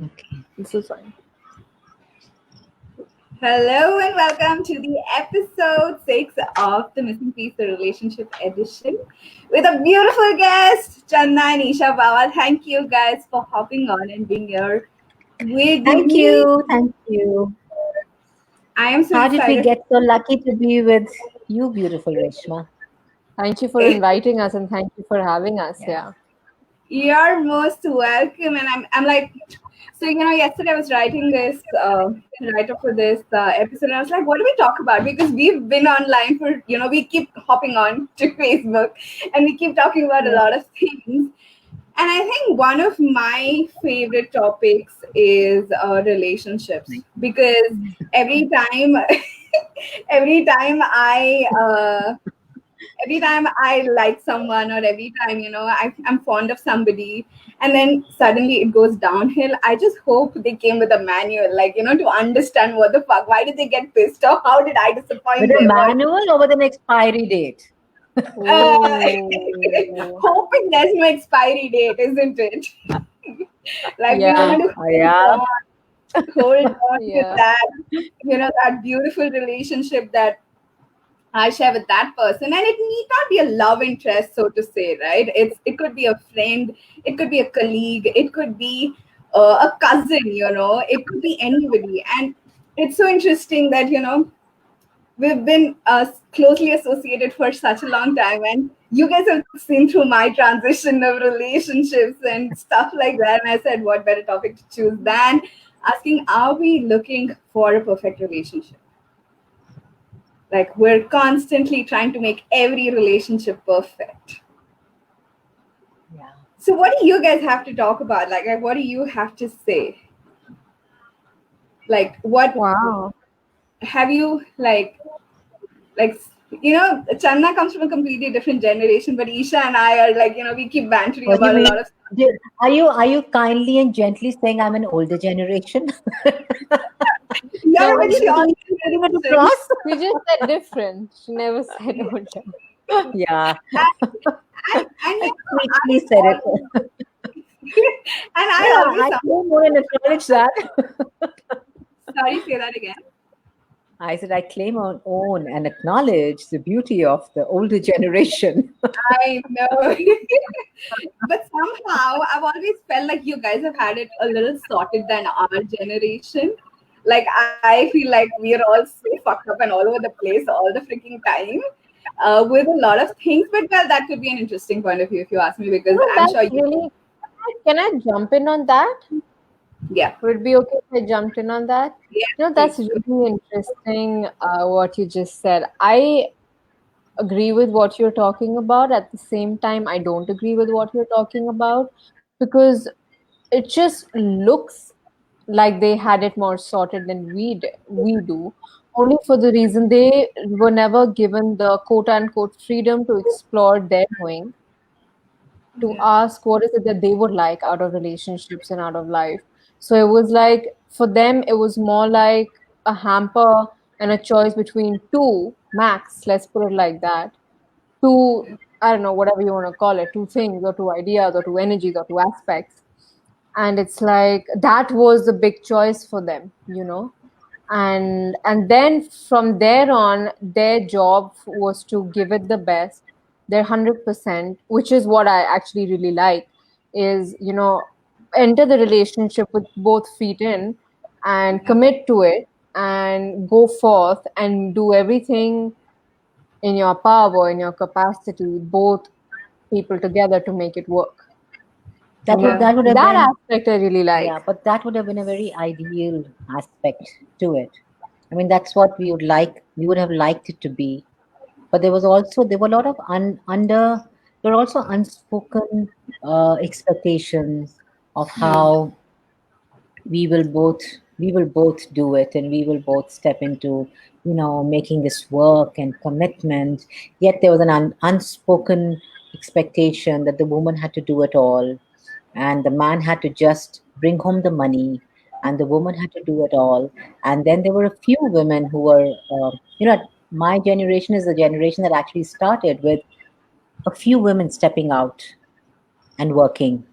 Okay. This is fine. Hello and welcome to the episode 6 of the Missing Piece, the Relationship Edition, with a beautiful guest, Chandana and Isha Bawa. Thank you guys for hopping on and being here with Thank me. you. Thank you. I am so How did we excited. get so lucky to be with you, beautiful Reshma? Thank you for inviting us and thank you for having us. Yeah. Yeah. You're most welcome. And I'm like, so, yesterday I was writing this write up for this episode, and I was like, what do we talk about? Because we've been online for, we keep hopping on to Facebook and we keep talking about a Yeah. lot of things. And I think one of my favorite topics is relationships because every time, every time I, every time I like someone or every time, I'm fond of somebody and then suddenly it goes downhill, I just hope they came with a manual, like, to understand what the fuck, why did they get pissed off? How did I With disappoint a them? Or manual or with an expiry date? uh, Oh, hoping there's no expiry date, isn't it? Like we yeah. want to Oh, yeah. hold on to Yeah. that, that beautiful relationship that I share with that person. And it need not be a love interest, so to say, right? It could be a friend, it could be a colleague, it could be a cousin, it could be anybody. And it's so interesting that, we've been closely associated for such a long time. And you guys have seen through my transition of relationships and stuff like that. And I said, what better topic to choose than asking, are we looking for a perfect relationship? Like we're constantly trying to make every relationship perfect. Yeah. So what do you guys have to talk about? Like what do you have to say? Like what Wow. have you like Channa comes from a completely different generation, but Isha and I are like, we keep bantering What do you about a mean? lot of stuff. Are you kindly and gently saying I'm an older generation? You're No, a Are bit you short putting it generation. across? she just said different. She never said older. Yeah. And I I quickly said it. always and I Yeah, always I claim more and acknowledge that. sorry, say that again. I said I claim on own and acknowledge the beauty of the older generation. I know. But somehow I've always felt like you guys have had it a little sorted than our generation. Like I feel like we're all so fucked up and all over the place all the freaking time with a lot of things. But well, that could be an interesting point of view if you ask me, because No, I'm sure that's you. really. Can I jump in on that? Yeah, Would it be okay if I jumped in on that? yeah, That's please. really interesting. What you just said. I agree with what you're talking about. At the same time, I don't agree with what you're talking about because it just looks like they had it more sorted than we do, only for the reason they were never given the quote unquote freedom to explore their knowing, to Yeah, ask what is it that they would like out of relationships and out of life. So it was like for them, it was more like a hamper and a choice between two max, let's put it like that, two, I don't know, whatever you want to call it, two things or two ideas or two energies or two aspects. And it's like that was the big choice for them, and then from there on their job was to give it the best, their 100%, which is what I actually really like, is enter the relationship with both feet in and yeah, commit to it and go forth and do everything in your power, in your capacity, both people together to make it work. That would yeah, that would have That been aspect I really Yeah, like. but that would have been a very ideal aspect to it. I mean, that's what we would have liked it to be. But there were a lot of there were also unspoken expectations of how we will both we will both do it, and we will both step into making this work and commitment. Yet there was an unspoken expectation that the woman had to do it all, and the man had to just bring home the money, and the woman had to do it all. And then there were a few women who were my generation is the generation that actually started with a few women stepping out and working,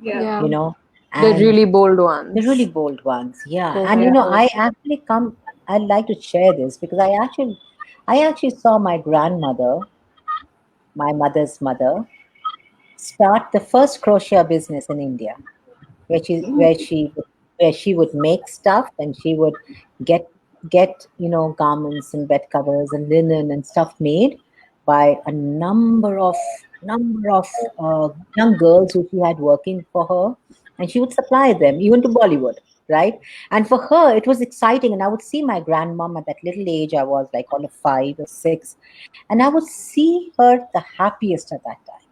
yeah, Yeah. you know The and really bold the really ones. bold ones. Yeah. And Totally true. I actually come, I'd like to share this because I actually saw my grandmother, my mother's mother, start the first crochet business in India, where she Mm, where she where she would make stuff and she would get garments and bed covers and linen and stuff made by a number of young girls who she had working for her, and she would supply them even to Bollywood, right? And for her it was exciting, and I would see my grandmom at that little age. I was like all of 5 or 6, and I would see her the happiest at that time,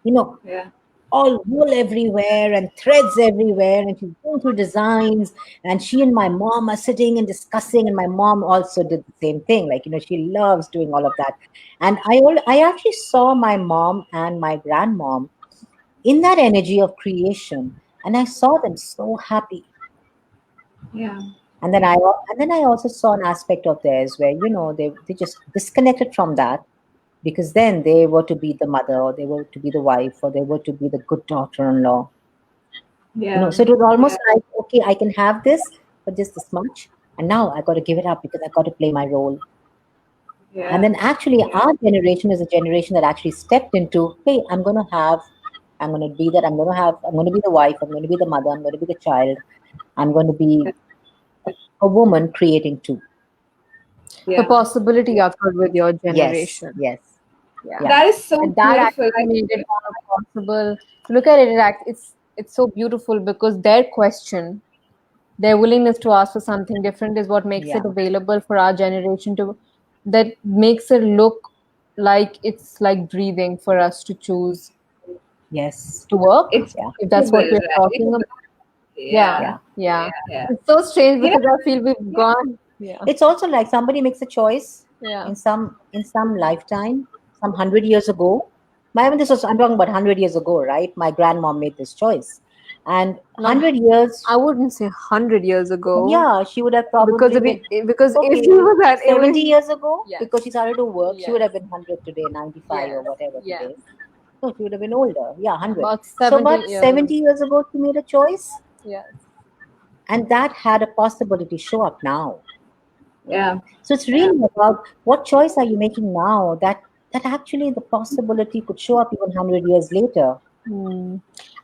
you know yeah, all wool everywhere and threads everywhere, and she's going through designs, and she and my mom are sitting and discussing, and my mom also did the same thing, like she loves doing all of that. And I actually saw my mom and my grandmom in that energy of creation, and I saw them so happy. yeah, And then I also saw an aspect of theirs where they just disconnected from that, because then they were to be the mother, or they were to be the wife, or they were to be the good daughter-in-law. yeah, So it was yeah, almost like, okay, I can have this, but just this much, and now I got to give it up because I got to play my role. And yeah, then actually, yeah, our generation is a generation that actually stepped into, hey, I'm going to be that, I'm going to be the wife, I'm going to be the mother, I'm going to be the child, I'm going to be a woman creating too. The yeah, possibility yeah. occurred with your Yes, generation. yes, Yeah. yeah, That is so And that beautiful. actually made it more possible. Look at it, it's so beautiful because their question, their willingness to ask for something different is what makes yeah, it available for our generation to, that makes it look like it's like breathing for us to choose yes, to work, It's yeah, if that's what possible, we're right? talking about. Yeah, Yeah, yeah. yeah. yeah. It's so strange You know, because I feel we've gone. Yeah, It's also like somebody makes a choice yeah. in some lifetime, some 100 years ago. I'm talking about 100 years ago, right? My grandmom made this choice, and Not, 100 years, I wouldn't say 100 years ago yeah, she would have because probably if been because if okay. she was at 70 even years ago, yes, because she started to work, she would yes, have been 100 today, 95 or yes, whatever yes, today. No, she would have been older. Yeah, yeah, 100. about So, 70 but years. 70 years ago, she made a choice, Yes. and that had a possibility show up now. yeah, So it's yeah, really about what choice are you making now, that actually the possibility could show up even 100 years later. Hmm.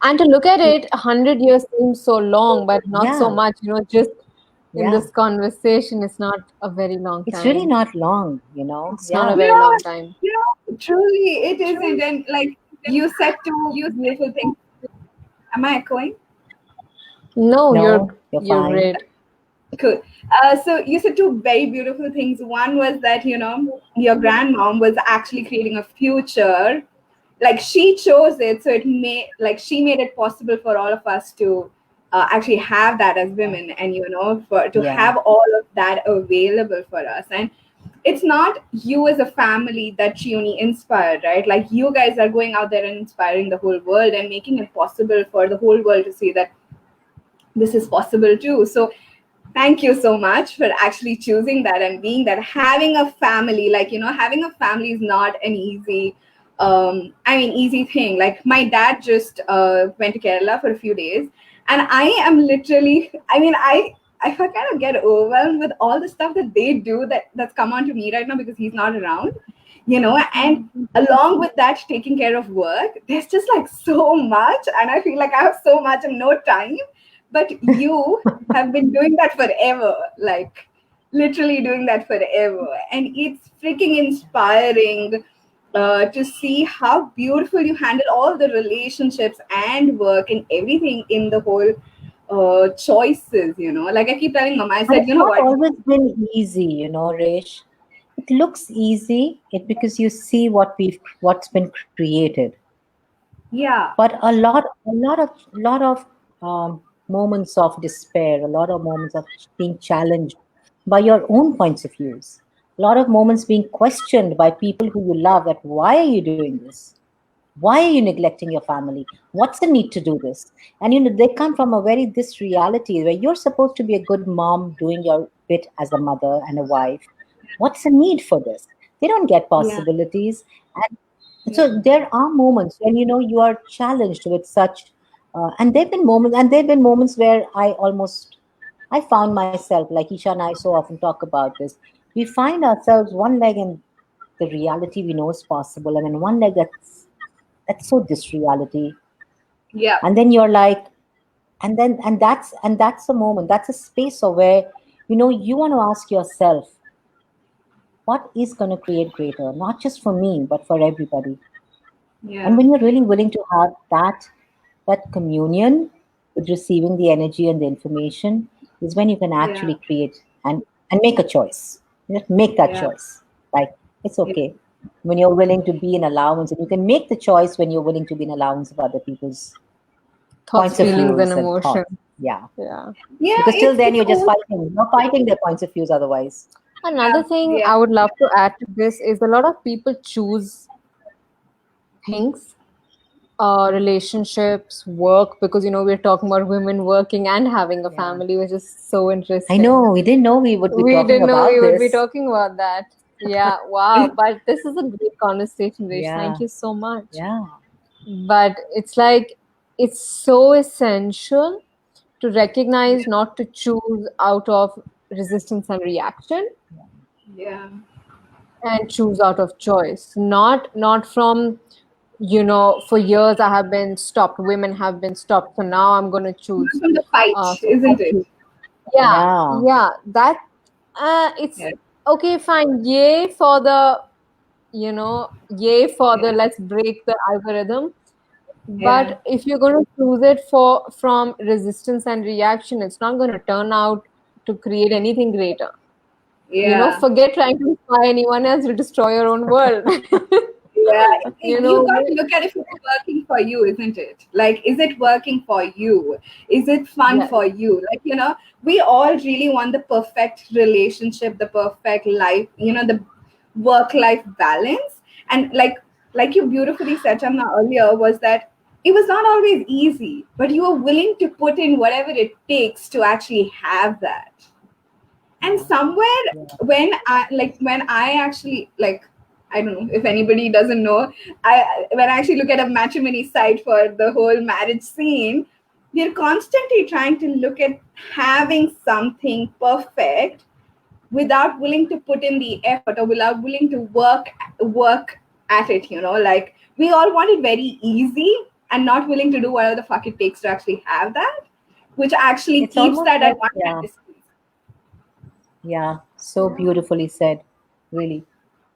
And to look at it, 100 years seems so long, but not so Yeah, much. Just in yeah. this conversation, it's not a very long It's really time. not long, It's not a Yeah. very yeah, long time. truly, it isn't. And like you said two beautiful things. Am I echoing? No, No, you're you're fine. great. Cool. So you said two very beautiful things. One was that your grandmom was actually creating a future, like she chose it, so it made like she made it possible for all of us to actually have that as women, and for to Yeah. have all of that available for us. And it's not you as a family that she only inspired, right? Like you guys are going out there and inspiring the whole world and making it possible for the whole world to see that this is possible too. So thank you so much for actually choosing that and being that. Having a family, like having a family is not an easy easy thing. Like my dad just went to Kerala for a few days, and I am literally, I kind of get overwhelmed with all the stuff that they do that's come on to me right now because he's not around, and along with that, taking care of work, there's just like so much, and I feel like I have so much and no time. But you have been doing that forever, like literally doing that forever, and it's freaking inspiring to see how beautiful you handle all the relationships and work and everything in the whole choices. Like I keep telling mama, I But said, it's you know not what? always been easy, Rish. It looks easy, because you see what's been created. Yeah, But a lot of moments of despair, a lot of moments of being challenged by your own points of views, a lot of moments being questioned by people who you love, that why are you doing this? Why are you neglecting your family? What's the need to do this? And they come from a very this reality where you're supposed to be a good mom doing your bit as a mother and a wife. What's the need for this? They don't get yeah, possibilities. And yeah, so there are moments when you are challenged with such and there've been moments where I found myself, like Isha and I so often talk about this. We find ourselves one leg in the reality we know is possible, and then one leg that's so disreality. Yeah. And then you're like, and that's the moment, that's a space of where you want to ask yourself, what is going to create greater, not just for me, but for everybody. And Yeah. when you're really willing to have that communion with receiving the energy and the information, is when you can Yeah. actually create and make a choice. You just make that Yeah. choice. Like, it's Yeah. okay. When you're willing to be in allowance, and you can make the choice when you're willing to be in allowance of other people's Thoughts, points of Yeah. feelings, and views and emotion. thoughts. Yeah. Yeah. Yeah. Because till then It's you're just all. fighting. You're fighting their points of views otherwise. Another thing Yeah. I would love to add to this is a lot of people choose things, relationships, work, because we're talking about women working and having a Yeah. family, which is so I interesting. know. We didn't know we would be We talking didn't know we about would be this. talking about that. Yeah, wow. But this is a great conversation, Rish. Thank Yeah. you so much. Yeah. But it's like it's so essential to recognize, Yeah. not to choose out of resistance and reaction, Yeah. and choose out of choice, not from for years I have been stopped, women have been stopped, so now I'm going to Not choose. from the fight, So I isn't it? choose. Yeah, Yeah. yeah, that it's Yeah. okay, fine, yay for the Yeah. let's break the algorithm. Yeah. But if you're going to choose it from resistance and reaction, it's not going to turn out to create anything greater. Yeah. Forget trying to inspire anyone else, to destroy your own world. Yeah, you you know got to look at if it's working for you, isn't it? Like, is it working for you? Is it fun yeah, for you? Like, we all really want the perfect relationship, the perfect life, the work-life balance. And like you beautifully said, Chandana, earlier, was that it was not always easy, but you were willing to put in whatever it takes to actually have that. And somewhere, Yeah. when I actually, like, I don't know if anybody doesn't know, when I actually look at a matrimony site for the whole marriage scene, they're constantly trying to look at having something perfect without willing to put in the effort, or without willing to work at it. Like, we all want it very easy, and not willing to do whatever the fuck it takes to actually have that, which actually It's keeps almost that like, at one yeah, distance. yeah, so beautifully said. Really,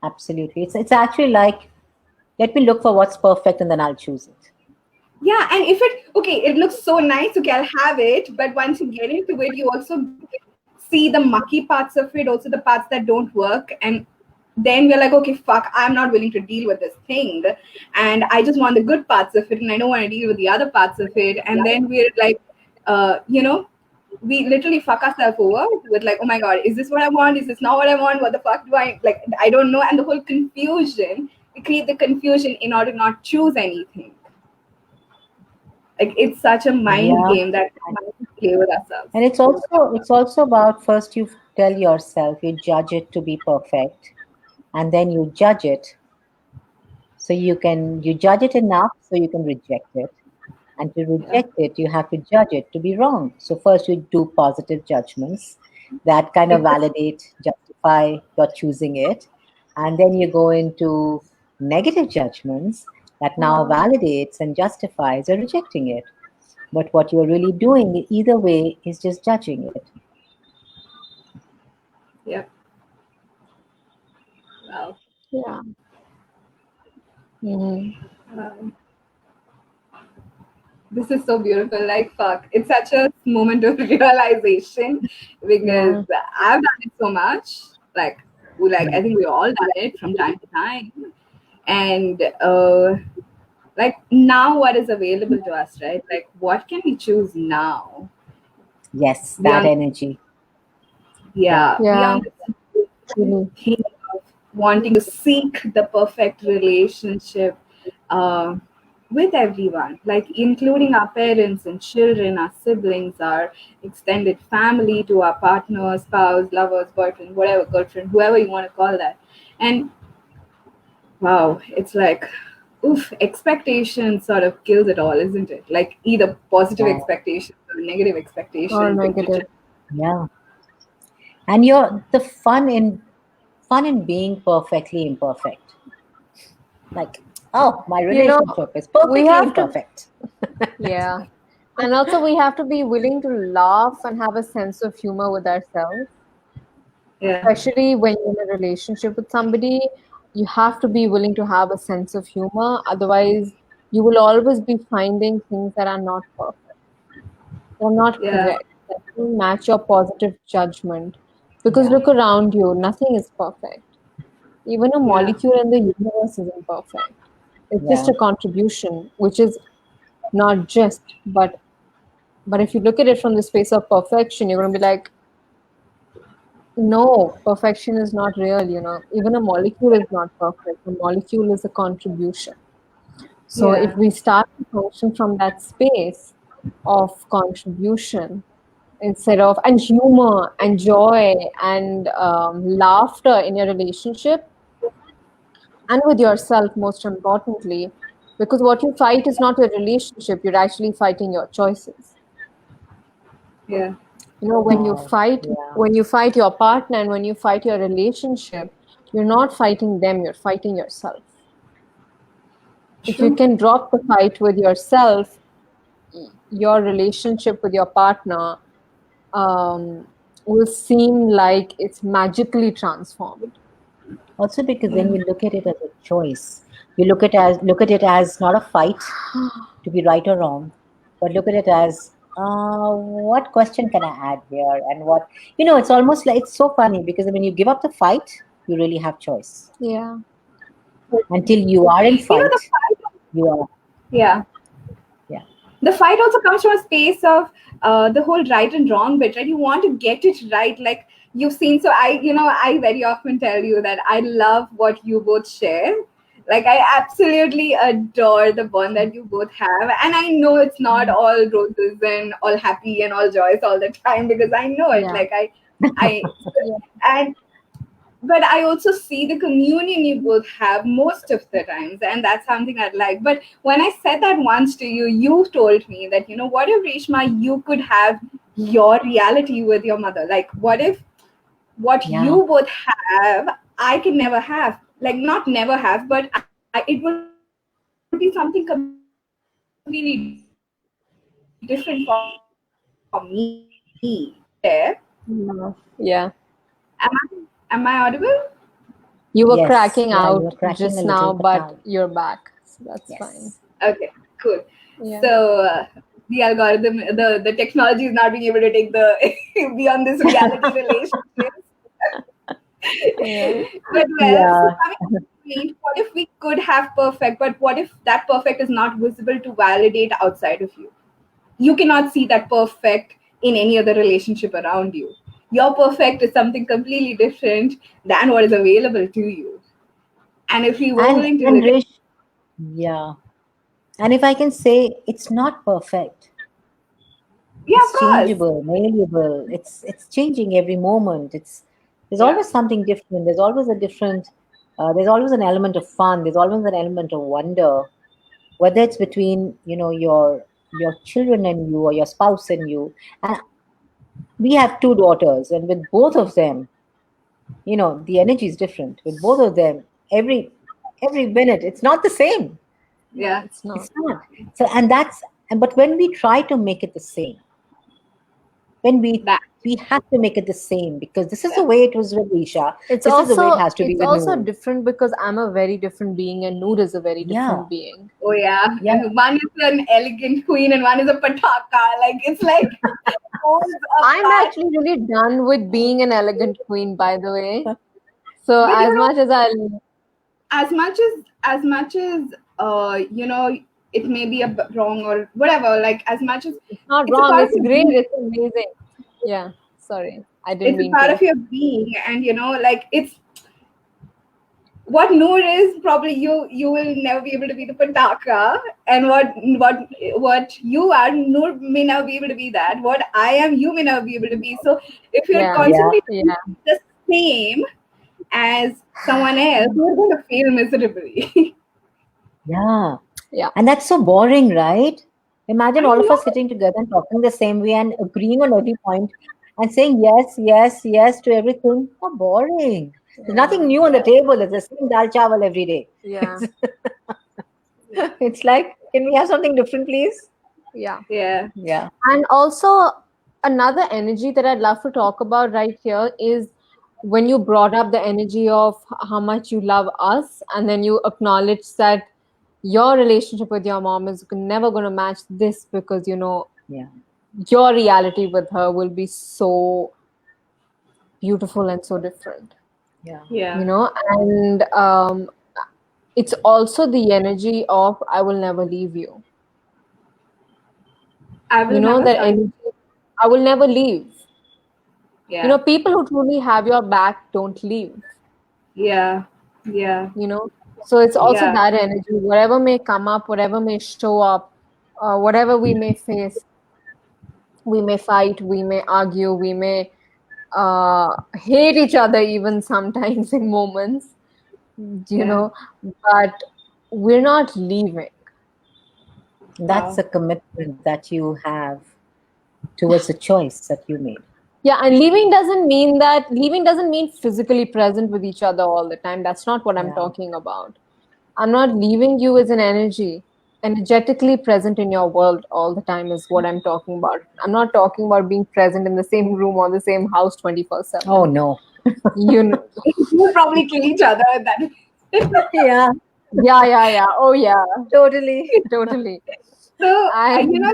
absolutely. It's actually like, let me look for what's perfect and then I'll choose it. Yeah, and if it looks so nice, okay, I'll have it. But once you get into it, you also see the mucky parts of it, also the parts that don't work. And then we're like, okay, fuck, I'm not willing to deal with this thing. And I just want the good parts of it, and I don't want to deal with the other parts of it. And then we're like, uh, you know, we literally fuck ourselves over with, like, oh my God, is this what I want? Is this not what I want? What the fuck do I like? I don't know. And the whole confusion, we create the confusion in order to not choose anything. Like, it's such a mind Yeah. game that we have to play with ourselves. And it's also about, first you tell yourself, you judge it to be perfect, and then you judge it, so you judge it enough so you can reject it. And to Yeah. reject it, you have to judge it to be wrong. So first you do positive judgments that kind of Exactly. validate, justify your choosing it. And then you go into negative judgments that now yeah, validates and justifies your rejecting it. But what you're really doing either way is just judging it. Yeah. Wow. yeah. Mhm. Um, this is so beautiful. Like, fuck, it's such a moment of realization, because Yeah. I've done it so much. Like I think we all done it from time to time. And like, now what is available to us, right? Like, what can we choose now Yes, that beyond, energy. Yeah. yeah, Yeah. beyond this Really. thing of wanting to seek the perfect relationship, uh, with everyone, like including our parents and children, our siblings, our extended family, to our partner, spouse, lovers, boyfriend, whatever, girlfriend, whoever you want to call that. And wow, it's like, expectation sort of kills it all, isn't it? Like either positive Yeah, expectations or negative Or expectations. negative. yeah. And you're the fun in being perfectly imperfect. Like, oh, my You know, relationship is we perfectly have to, imperfect. yeah. And also, we have to be willing to laugh and have a sense of humor with ourselves. Yeah, Especially when you're in a relationship with somebody, you have to be willing to have a sense of humor. Otherwise, you will always be finding things that are not perfect. They're not yeah, correct. That don't match your positive judgment. Because Yeah, look around you, nothing is perfect. Even a yeah, molecule in the universe isn't perfect. It's just yeah. a contribution, which is not just, but if you look at it from the space of perfection, you're gonna be like, no, perfection is not real, you know. Even a molecule is not perfect. A molecule is a contribution. So if yeah, we start to function from that space of contribution instead of, and humor and joy and laughter in your relationship and with yourself, most importantly, because what you fight is not your relationship, you're actually fighting your choices. yeah. You know, Wow. Yeah. when you fight your partner and when you fight your relationship, you're not fighting them, you're fighting yourself. If you True. can drop the fight with yourself, your relationship with your partner will seem like it's magically transformed. Also, because then you look at it as a choice. You look at it as not a fight to be right or wrong, but look at it as what question can I add here, and what it's almost like it's so funny because when you give up the fight, you really have choice. Yeah. Until you are in The fight, fight, you are yeah. yeah, The fight also comes from a space of the whole right and wrong bit, right? You want to get it right. Like you've seen, so I very often tell you that I love what you both share. Like I absolutely adore the bond that you both have, and I know it's not all roses and all happy and all joyous all the time because I know it. Yeah. Like I Yeah. and but I also see the communion you both have most of the times, and that's something I like. But when I said that once to you, you told me that, what if, Reshma, you could have your reality with your mother? Like, what if what yeah. you both have, I can never have? Like, not never have, but it would be something completely different for me. Am No. Yeah. am I audible? You were Yes, cracking yeah. You were out cracking a just little, now, but but now, you're back. So that's fine. yes. Okay, cool. Yeah. So the algorithm, the technology is not being able to take the beyond this reality relationships. Yeah. But well, so Yeah, coming to the point, what if we could have perfect, but what if that perfect is not visible to validate outside of you? You cannot see that perfect in any other relationship around you. Your perfect is something completely different than what is available to you. And if we were willing to and look at, Rish, yeah. And if I can say, it's not perfect. yeah, of It's course, changeable, malleable. It's changing every moment. There's yeah, always something different. There's always a different. There's always an element of fun. There's always an element of wonder. Whether it's between your children and you, or your spouse and you. And we have two daughters, and with both of them, the energy is different. With both of them, every minute, it's not the same. No, yeah, it's not. It's not. So, but when we try to make it the same, when that, we have to make it the same because this is the yeah. way it was with Isha. It's This is the way it also has to be it's with also Noor. different because I'm a very different being and Noor is a very Yeah, different being. Oh yeah, yeah. one is an elegant queen and one is a pataka. Like it's like poles I'm apart. actually really done with being an elegant queen, by the way. So But as much as I, as much as it may be wrong or whatever. Like as much as it's not it's a wrong, part of it's your great, being, it's amazing. Yeah, sorry, I didn't it's a mean part to. of your being, and like it's what Noor is, probably you will never be able to be the Pataka, and what you are, Noor may never be able to be that. What I am, you may never be able to be. So if you're Yeah, Yeah, constantly yeah. the same as someone else, you're going to fail miserably. Yeah. Yeah. And that's so boring, right? Imagine I all of know. us sitting together and talking the same way and agreeing on every point and saying yes, yes, yes to everything. How boring. There's Yeah. nothing new on the table. It's the same dal chawal every day. Yeah. Yeah. It's like, can we have something different, please? Yeah. Yeah. Yeah. And also, another energy that I'd love to talk about right here is when you brought up the energy of how much you love us, and then you acknowledge that your relationship with your mom is never going to match this because, Yeah. your reality with her will be so beautiful and so different, Yeah. Yeah. and it's also the energy of I will never leave you. I will never, That sorry. energy, I will never leave. Yeah. People who truly have your back don't leave, Yeah. Yeah. you know. So it's also Yeah. that energy, whatever may come up, whatever may show up, whatever we may face, we may fight, we may argue, we may hate each other even sometimes in moments, Yeah. but we're not leaving. That's Wow. a commitment that you have towards the choice that you made. Yeah, and leaving doesn't mean physically present with each other all the time. That's not what I'm Yeah. talking about. I'm not leaving you as an energy, energetically present in your world all the time is what I'm talking about. I'm not talking about being present in the same room or the same house Oh, 24/7. no. You know, We'll probably kill each other at that. Yeah, yeah, yeah, yeah. Oh, yeah, totally. totally. So, And I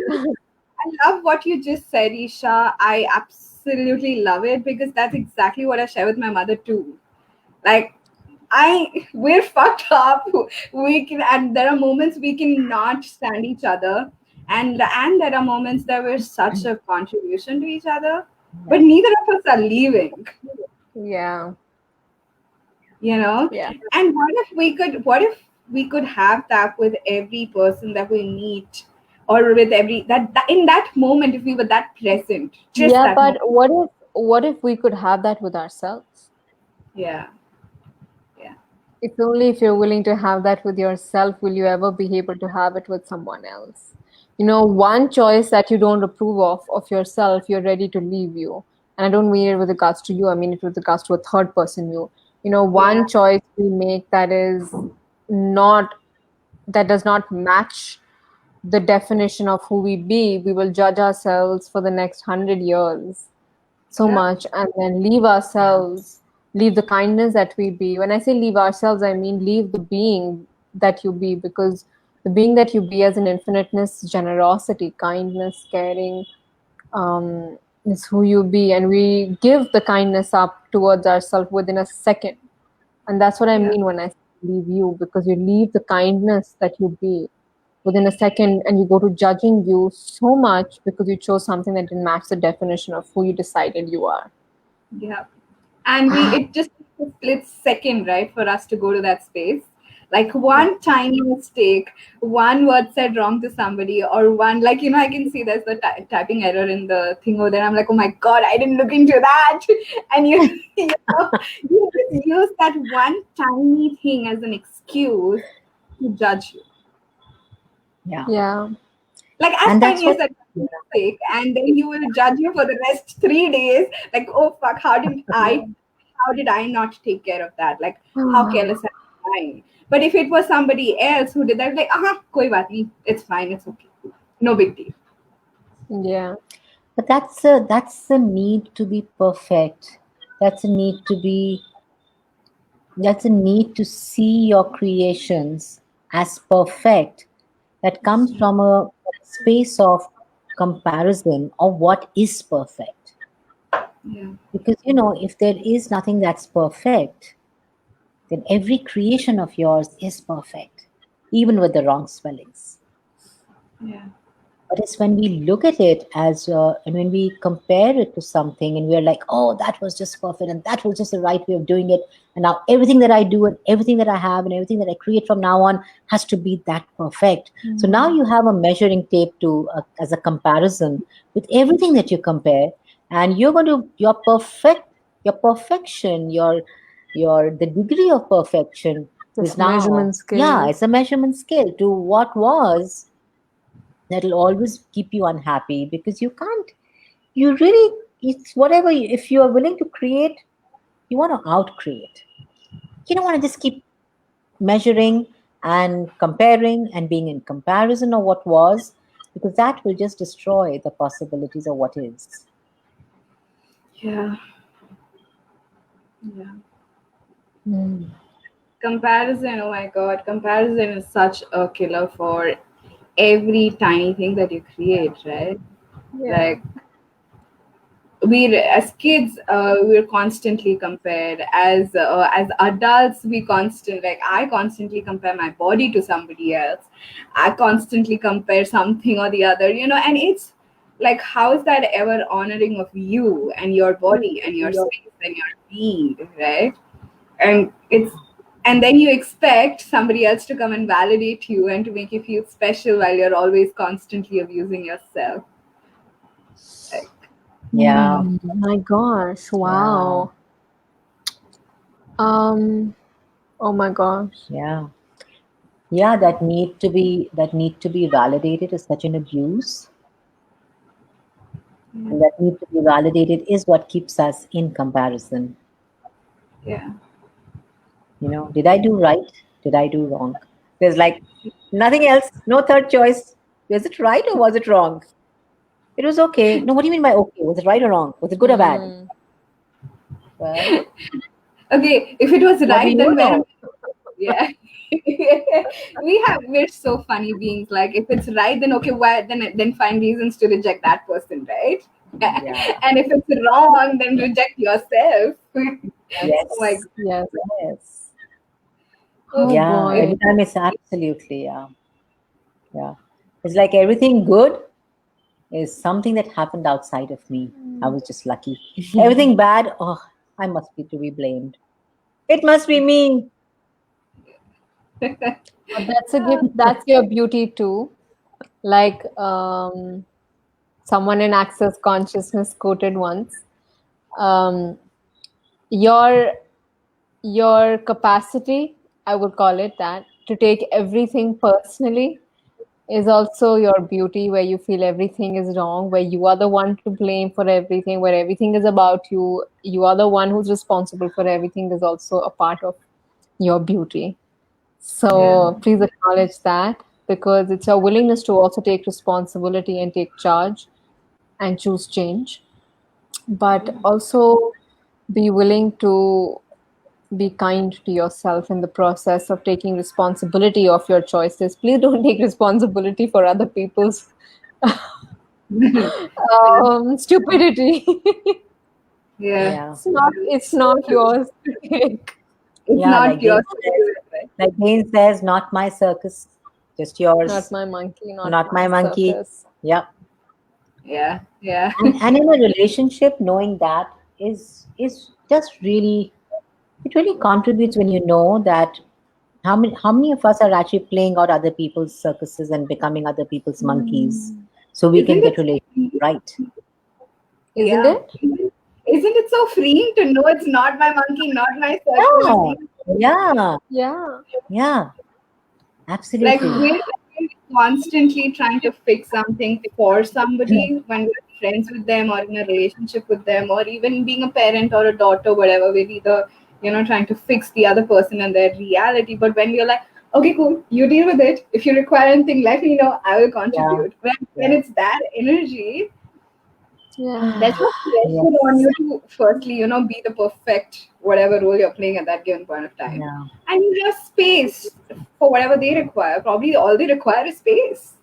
love what you just said, Isha. I absolutely love it because that's exactly what I share with my mother too. Like, we're fucked up. We can, and there are moments we cannot stand each other, and there are moments that we're such a contribution to each other, but Yeah. neither of us are leaving. yeah, You know. yeah. And what if we could have that with every person that we meet, or with every that in that moment, if we were that present, just Yeah, that but moment. what if we could have that with ourselves? Yeah. Yeah. It's only if you're willing to have that with yourself will you ever be able to have it with someone else. One choice that you don't approve of yourself, you're ready to leave you. And I don't mean it with regards to you, I mean it with regards to a third person you. Yeah. One choice we make not that does not match the definition of who we be, we will judge ourselves for the next 100 years so Yeah. much and then leave Yeah. ourselves, leave the kindness that we be. When I say leave ourselves, I mean leave the being that you be, because the being that you be as an infiniteness, generosity, kindness, caring, is who you be, and we give the kindness up towards ourselves within a second. And that's what I Yeah. mean when I say leave you, because you leave the kindness that you be within a second and you go to judging you so much because you chose something that didn't match the definition of who you decided you are. Yeah. And it just takes a split second, right, for us to go to that space. Like Yeah. one tiny mistake, one word said wrong to somebody, or one, like, I can see there's the typing error in the thing over there. I'm like, oh my God, I didn't look into that. And you just use that one tiny thing as an excuse to judge you. Yeah. Yeah. Like as And that's tiny as what, that yeah. mistake, and then you will judge you for the rest 3 days. Like, oh fuck, how did I not take care of that? Like, how careless am I? But if it was somebody else who did that, like, koi baat nahi, it's fine, it's okay, no big deal. Yeah. But that's a need to be perfect. That's a need to be that's a need to see your creations as perfect that comes from a space of comparison of what is perfect. Yeah, Because if there is nothing that's perfect, then every creation of yours is perfect, even with the wrong spellings. yeah, But it's when we look at it and when we compare it to something and we're like, oh, that was just perfect and that was just the right way of doing it. And now everything that I do and everything that I have and everything that I create from now on has to be that perfect. So now you have a measuring tape as a comparison with everything that you compare, and your perfection, the degree of perfection is This now, measurement yeah, scale. it's a measurement scale to what was that will always keep you unhappy because you can't, you really, it's whatever, if you are willing to create, you want to outcreate. You don't want to just keep measuring and comparing and being in comparison of what was, because that will just destroy the possibilities of what is. Yeah. Yeah. Mm. Comparison, oh my god, comparison is such a killer for every tiny thing that you create, right? Yeah. Like, we as kids, we're constantly compared. As adults, we constant like I constantly compare my body to somebody else. I constantly compare something or the other, and it's like, how is that ever honoring of you and your body and your space and your being, right? And it's and then you expect somebody else to come and validate you and to make you feel special while you're always constantly abusing yourself. Like, Yeah, My gosh. yeah, Wow. Um. Oh my gosh. yeah, yeah. That need to be validated is such an abuse, yeah, and that need to be validated is what keeps us in comparison. yeah. Did I do right? Did I do wrong? There's like nothing else, no third choice. Was it right or was it wrong? It was okay. No, what do you mean by okay? Was it right or wrong? Was it good or bad? Mm. Well, Okay, if it was what do right, you then where am know? I? Yeah. We're so funny beings. Like, if it's right, then okay, why then find reasons to reject that person, right? Yeah. And if it's wrong, then reject yourself. Oh my Yes. god. Yes. Yes. Oh Oh, Yeah. it, Every boy. time it's absolutely, yeah. Yeah. It's like everything good is something that happened outside of me. I was just lucky. Everything bad, oh, I must be to be blamed. It must be me. But that's a gift. That's your beauty too. Like someone in Access Consciousness quoted once, um, your your capacity, I would call it that, to take everything personally is also your beauty, where you feel everything is wrong, where you are the one to blame for everything, where everything is about you. You are the one who's responsible for everything, is also a part of your beauty. yeah. So please acknowledge that, because it's your willingness to also take responsibility and take charge and choose change, but also be willing to be kind to yourself in the process of taking responsibility of your choices. Please don't take responsibility for other people's stupidity. Yeah. Yeah. It's not yours to take. It's Yeah. not yours to do it, right? Like Jane says, not my circus, just Not yours, my monkey, not not my my monkey. circus. Yep. Yeah. Yeah. And in a relationship, knowing that is just really, it really contributes when you know that how many of us are actually playing out other people's circuses and becoming other people's monkeys so we can Isn't get it so relationship freeing? right. Isn't Yeah. it? Isn't it so freeing to know it's not my monkey, not my circus? Yeah, yeah, Yeah. yeah, Like, absolutely. we're constantly trying to fix something for somebody when we're friends with them or in a relationship with them, or even being a parent or a daughter, whatever. We're either, trying to fix the other person and their reality. But when we're like, okay, cool, you deal with it. If you require anything, let me know. I will Yeah, contribute. When yeah. it's that energy, Yeah. there's no pressure on Yes, you to firstly, be the perfect whatever role you're playing at that given point of time. yeah. And you have space for whatever they require. Probably all they require is space.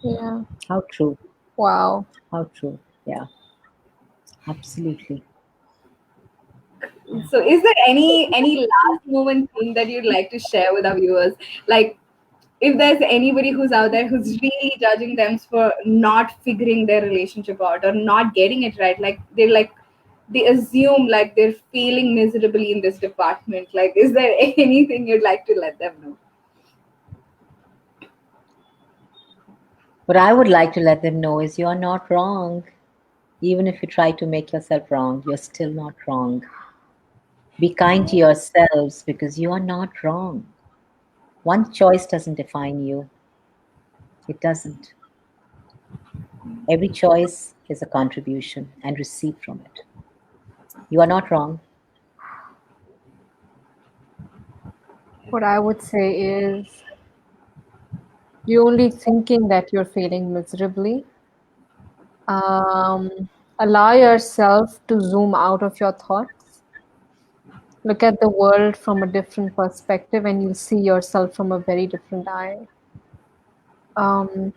Yeah. How true, Wow. how true. Yeah, absolutely. Yeah. So is there any last moment thing that you'd like to share with our viewers? Like, if there's anybody who's out there who's really judging them for not figuring their relationship out or not getting it right, they assume like they're failing miserably in this department. Like, is there anything you'd like to let them know? What I would like to let them know is you're not wrong. Even if you try to make yourself wrong, you're still not wrong. Be kind to yourselves because you are not wrong. One choice doesn't define you, it doesn't. Every choice is a contribution and receive from it. You are not wrong. What I would say is you're only thinking that you're failing miserably. Allow yourself to zoom out of your thoughts. Look at the world from a different perspective, and you'll see yourself from a very different eye. Um,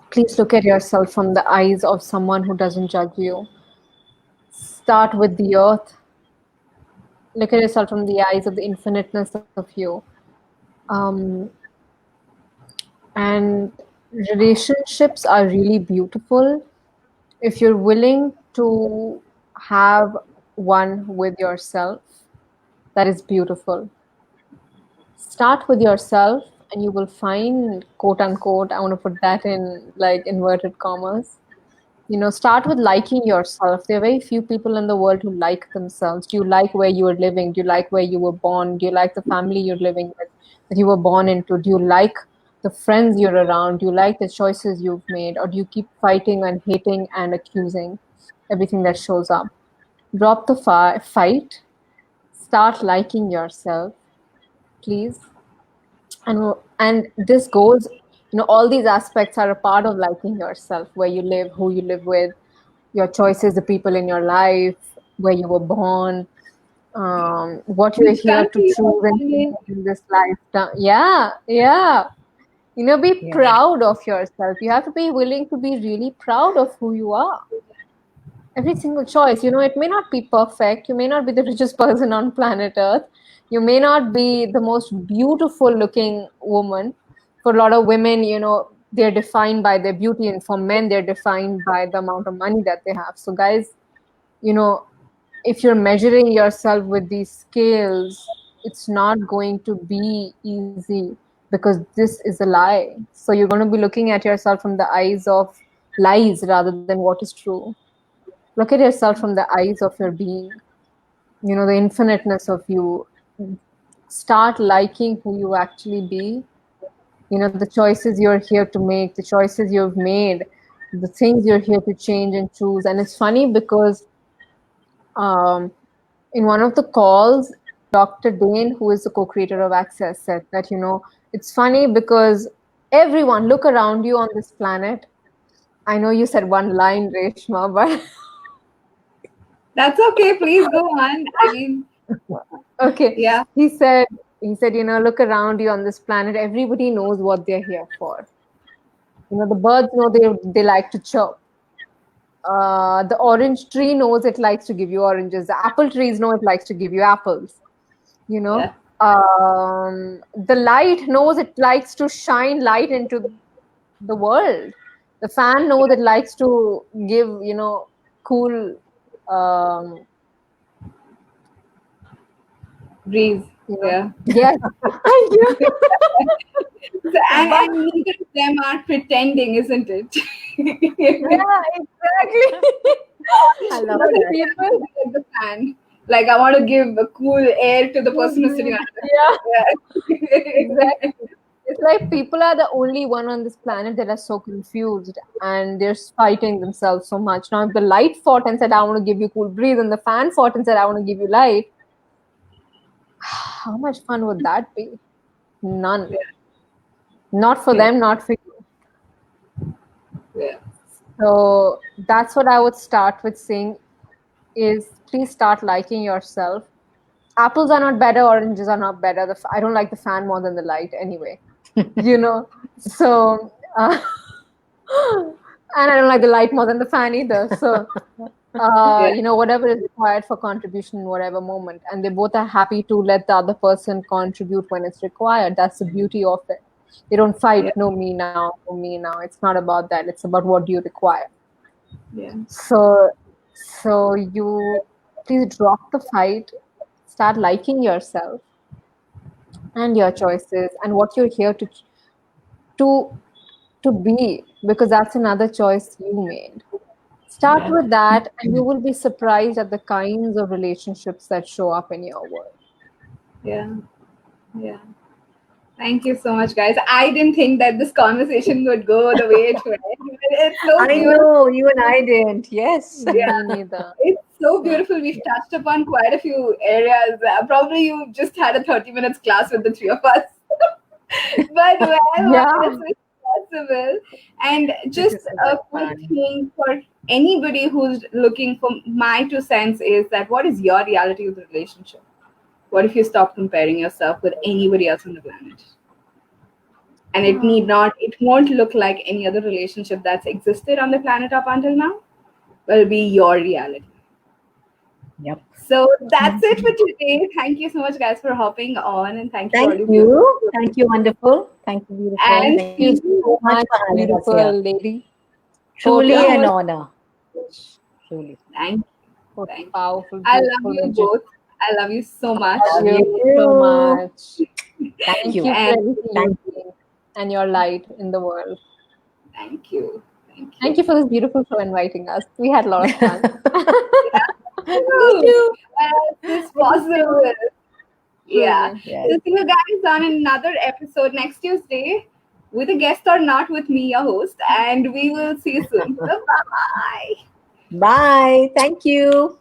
Please look at yourself from the eyes of someone who doesn't judge you. Start with the earth. Look at yourself from the eyes of the infiniteness of you. Um, and relationships are really beautiful if you're willing to have one with yourself. That is beautiful. Start with yourself, and you will find, quote unquote, I want to put that in like inverted commas. Start with liking yourself. There are very few people in the world who like themselves. Do you like where you are living? Do you like where you were born? Do you like the family you're living with, that you were born into? Do you like the friends you're around? Do you like the choices you've made? Or do you keep fighting and hating and accusing everything that shows up? Drop the fight. Start liking yourself, please. And this goes, all these aspects are a part of liking yourself: where you live, who you live with, your choices, the people in your life, where you were born, what you're Which here to country choose you're and born do in. in this lifetime. Yeah, yeah. Be Yeah. proud of yourself. You have to be willing to be really proud of who you are. Every single choice, it may not be perfect. You may not be the richest person on planet Earth. You may not be the most beautiful looking woman. For a lot of women, they're defined by their beauty, and for men, they're defined by the amount of money that they have. So, guys, you know, if you're measuring yourself with these scales, it's not going to be easy, because this is a lie. So you're going to be looking at yourself from the eyes of lies rather than what is true. Look at yourself from the eyes of your being, the infiniteness of you. Start liking who you actually be, the choices you're here to make, the choices you've made, the things you're here to change and choose. And it's funny because um, in one of the calls, Dr. Dane, who is the co-creator of Access, said that, it's funny because everyone, look around you on this planet. I know you said one line, Reshma, but That's okay. Please go on. I mean, okay. yeah, He said, look around you on this planet. Everybody knows what they're here for. The birds know they like to chirp. The orange tree knows it likes to give you oranges. The apple trees know it likes to give you apples. you know yeah, the light knows it likes to shine light into the world. The fan knows it likes to give cool um breeze. Yeah. yes. Thank you. So, But and neither of them are pretending, isn't it? yeah, exactly. I love Not that. everyone to be at the fan. Like, I want to give a cool air to the person who's sitting under Yeah, the exactly. fan. It's like people are the only one on this planet that are so confused, and they're fighting themselves so much. Now, if the light fought and said, I want to give you cool breeze, and the fan fought and said, I want to give you light, how much fun would that be? None. Yeah, Not for yeah, them, not for you. yeah, So that's what I would start with saying is please start liking yourself. Apples are not better, oranges are not better. I don't like the fan more than the light anyway. So and I don't like the light more than the fan either. So yeah, whatever is required for contribution in whatever moment, and they both are happy to let the other person contribute when it's required. That's the beauty of it. They don't fight, yeah, no me now, no me now. It's not about that. It's about what do you require. yeah, So you please drop the fight, start liking yourself and your choices and what you're here to to be, because that's another choice you made. Start with that, and you will be surprised at the kinds of relationships that show up in your world. Yeah. Yeah. Thank you so much, guys. I didn't think that this conversation would go the way it went. It's so I beautiful. know, you and I didn't. Yes. Me Yeah. neither. It's so Yeah. beautiful. We've touched upon quite a few areas. Probably you just had a 30 minutes class with the three of us. But well, Yeah. it's possible. And This just is so a much quick fun. thing for anybody who's looking for my 2 cents is that what is your reality of the relationship? What if you stop comparing yourself with anybody else on the planet? And it need not, it won't look like any other relationship that's existed on the planet up until now. Will be your reality. Yep. So that's it for today. Thank you so much, guys, for hopping on, and thank you for all Thank your beautiful. you. Thank you, wonderful. Thank you, beautiful. And Thank Thank you see you so you. so much much, for having us here. beautiful lady. For Truly being an with honor. Truly. Thank for thank you. powerful, I love beautiful, you and both. I love you so much. Love you so you. much. Thank Thank you. you for And everything Thank you bring and your light in the world. thank you. Thank Thank you. you for this beautiful show inviting us. We had a lot of fun. Me Woo! too. This is I did possible. too. Yeah. Truly. Yes. So see you guys on another episode next Tuesday with a guest or not with me, your host, and we will see you soon. Bye bye. Bye. Thank you.